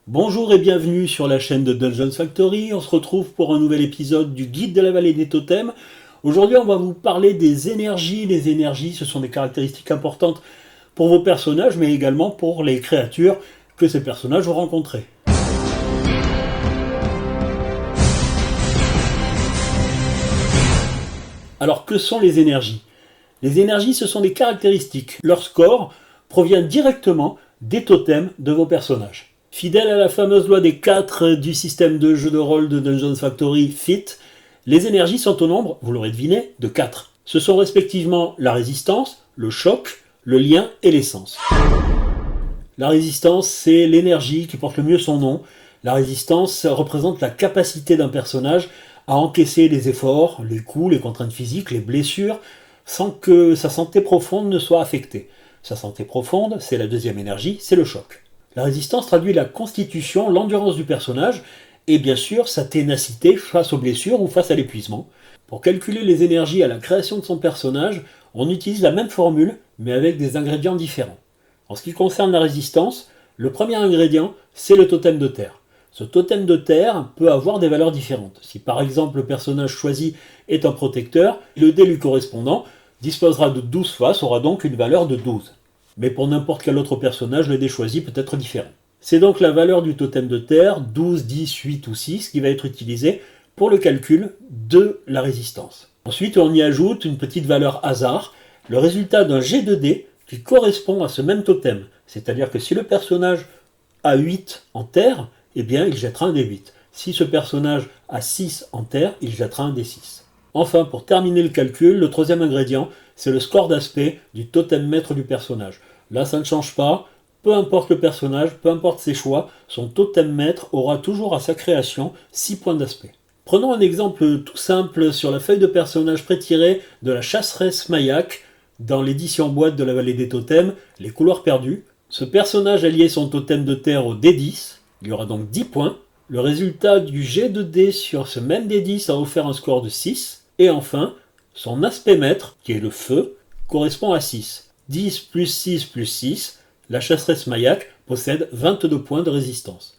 Bonjour et bienvenue sur la chaîne de Dungeons Factory. On se retrouve pour un nouvel épisode du guide de la vallée des totems. Aujourd'hui, on va vous parler des énergies. Les énergies, ce sont des caractéristiques importantes pour vos personnages, mais également pour les créatures que ces personnages vont rencontrer. Alors, que sont les énergies? Les énergies, ce sont des caractéristiques. Leur score provient directement des totems de vos personnages. Fidèle à la fameuse loi des 4 du système de jeu de rôle de Dungeons Factory FIT, les énergies sont au nombre, vous l'aurez deviné, de 4. Ce sont respectivement la résistance, le choc, le lien et l'essence. La résistance, c'est l'énergie qui porte le mieux son nom. La résistance représente la capacité d'un personnage à encaisser les efforts, les coups, les contraintes physiques, les blessures, sans que sa santé profonde ne soit affectée. Sa santé profonde, c'est la deuxième énergie, c'est le choc. La résistance traduit la constitution, l'endurance du personnage et bien sûr sa ténacité face aux blessures ou face à l'épuisement. Pour calculer les énergies à la création de son personnage, on utilise la même formule mais avec des ingrédients différents. En ce qui concerne la résistance, le premier ingrédient, c'est le totem de terre. Ce totem de terre peut avoir des valeurs différentes. Si par exemple le personnage choisi est un protecteur, le dé lui correspondant disposera de 12 faces, aura donc une valeur de 12. Mais pour n'importe quel autre personnage, le dé choisi peut être différent. C'est donc la valeur du totem de terre, 12, 10, 8 ou 6, qui va être utilisée pour le calcul de la résistance. Ensuite, on y ajoute une petite valeur hasard, le résultat d'un jet de dés qui correspond à ce même totem. C'est-à-dire que si le personnage a 8 en terre, eh bien il jettera un dé 8. Si ce personnage a 6 en terre, il jettera un dé 6. Enfin, pour terminer le calcul, le troisième ingrédient, c'est le score d'aspect du totem maître du personnage. Là, ça ne change pas. Peu importe le personnage, peu importe ses choix, son totem maître aura toujours à sa création 6 points d'aspect. Prenons un exemple tout simple sur la feuille de personnage prétirée de la chasseresse Mayak dans l'édition boîte de la vallée des totems, Les couloirs perdus. Ce personnage a lié son totem de terre au D10, il y aura donc 10 points. Le résultat du jet de dés sur ce même D10 a offert un score de 6. Et enfin, son aspect maître, qui est le feu, correspond à 6. 10 plus 6 plus 6, la chasseresse Mayak possède 22 points de résistance.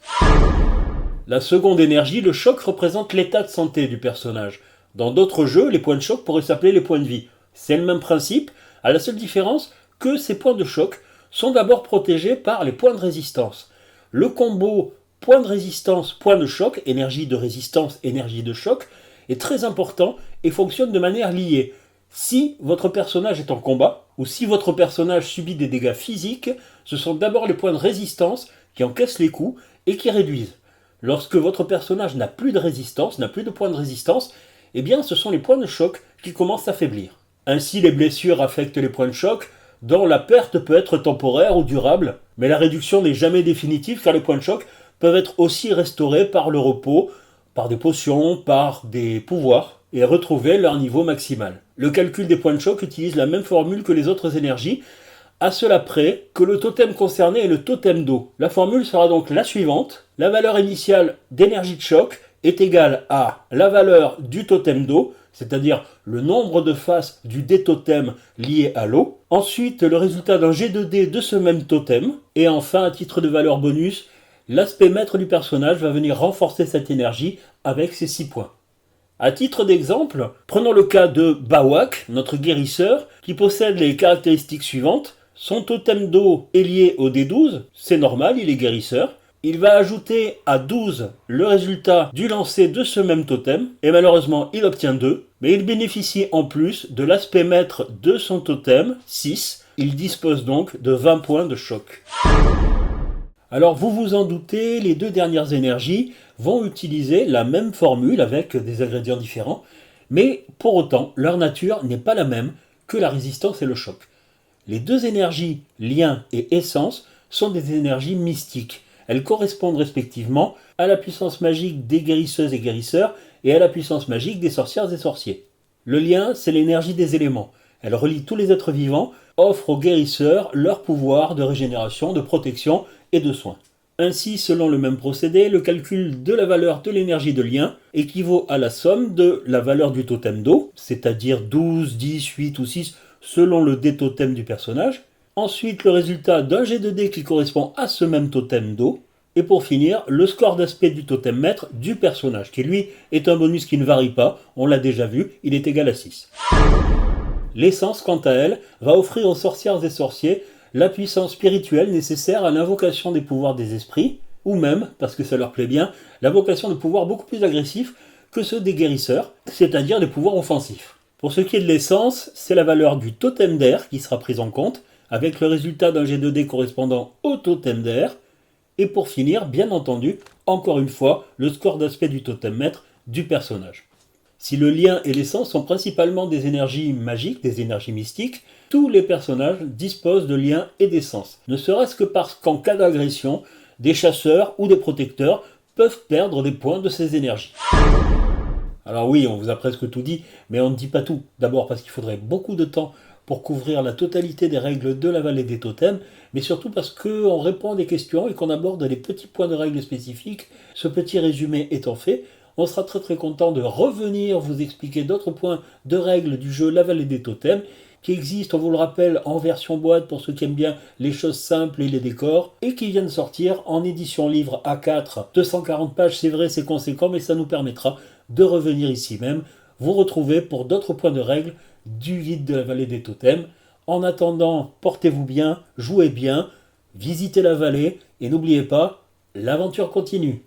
La seconde énergie, le choc, représente l'état de santé du personnage. Dans d'autres jeux, les points de choc pourraient s'appeler les points de vie. C'est le même principe, à la seule différence que ces points de choc sont d'abord protégés par les points de résistance. Le combo point de résistance, point de choc, énergie de résistance, énergie de choc, est très important et fonctionne de manière liée. Si votre personnage est en combat, ou si votre personnage subit des dégâts physiques, ce sont d'abord les points de résistance qui encaissent les coups et qui réduisent. Lorsque votre personnage n'a plus de résistance, n'a plus de points de résistance, eh bien ce sont les points de choc qui commencent à faiblir. Ainsi les blessures affectent les points de choc, dont la perte peut être temporaire ou durable, mais la réduction n'est jamais définitive car les points de choc peuvent être aussi restaurés par le repos, par des potions, par des pouvoirs, et retrouver leur niveau maximal. Le calcul des points de choc utilise la même formule que les autres énergies, à cela près que le totem concerné est le totem d'eau. La formule sera donc la suivante. La valeur initiale d'énergie de choc est égale à la valeur du totem d'eau, c'est-à-dire le nombre de faces du dé totem lié à l'eau. Ensuite, le résultat d'un jet de dés de ce même totem. Et enfin, à titre de valeur bonus, l'aspect maître du personnage va venir renforcer cette énergie avec ses 6 points. À titre d'exemple, prenons le cas de Bawak, notre guérisseur, qui possède les caractéristiques suivantes. Son totem d'eau est lié au D12, c'est normal, il est guérisseur. Il va ajouter à 12 le résultat du lancer de ce même totem, et malheureusement il obtient 2, mais il bénéficie en plus de l'aspect maître de son totem, 6. Il dispose donc de 20 points de choc. Alors vous vous en doutez, les deux dernières énergies vont utiliser la même formule avec des ingrédients différents, mais pour autant leur nature n'est pas la même que la résistance et le choc. Les deux énergies, lien et essence, sont des énergies mystiques. Elles correspondent respectivement à la puissance magique des guérisseuses et guérisseurs et à la puissance magique des sorcières et sorciers. Le lien, c'est l'énergie des éléments. Elle relie tous les êtres vivants, offre aux guérisseurs leur pouvoir de régénération, de protection et de soins. Ainsi, selon le même procédé, le calcul de la valeur de l'énergie de lien équivaut à la somme de la valeur du totem d'eau, c'est-à-dire 12, 10, 8 ou 6 selon le dé totem du personnage. Ensuite, le résultat d'un jet de dés qui correspond à ce même totem d'eau. Et pour finir, le score d'aspect du totem maître du personnage, qui lui est un bonus qui ne varie pas, on l'a déjà vu, il est égal à 6. L'essence, quant à elle, va offrir aux sorcières et sorciers la puissance spirituelle nécessaire à l'invocation des pouvoirs des esprits, ou même, parce que ça leur plaît bien, l'invocation de pouvoirs beaucoup plus agressifs que ceux des guérisseurs, c'est-à-dire des pouvoirs offensifs. Pour ce qui est de l'essence, c'est la valeur du totem d'air qui sera prise en compte, avec le résultat d'un G2D correspondant au totem d'air, et pour finir, bien entendu, encore une fois, le score d'aspect du totem maître du personnage. Si le lien et l'essence sont principalement des énergies magiques, des énergies mystiques, tous les personnages disposent de liens et d'essence, ne serait-ce que parce qu'en cas d'agression, des chasseurs ou des protecteurs peuvent perdre des points de ces énergies. Alors oui, on vous a presque tout dit, mais on ne dit pas tout. D'abord parce qu'il faudrait beaucoup de temps pour couvrir la totalité des règles de la vallée des totems, mais surtout parce qu'on répond à des questions et qu'on aborde les petits points de règles spécifiques. Ce petit résumé étant fait, on sera très content de revenir vous expliquer d'autres points de règles du jeu La Vallée des Totems, qui existe, on vous le rappelle, en version boîte pour ceux qui aiment bien les choses simples et les décors, et qui vient de sortir en édition livre A4, 240 pages, c'est vrai, c'est conséquent, mais ça nous permettra de revenir ici même, vous retrouver pour d'autres points de règles du guide de la Vallée des Totems. En attendant, portez-vous bien, jouez bien, visitez la vallée, et n'oubliez pas, l'aventure continue.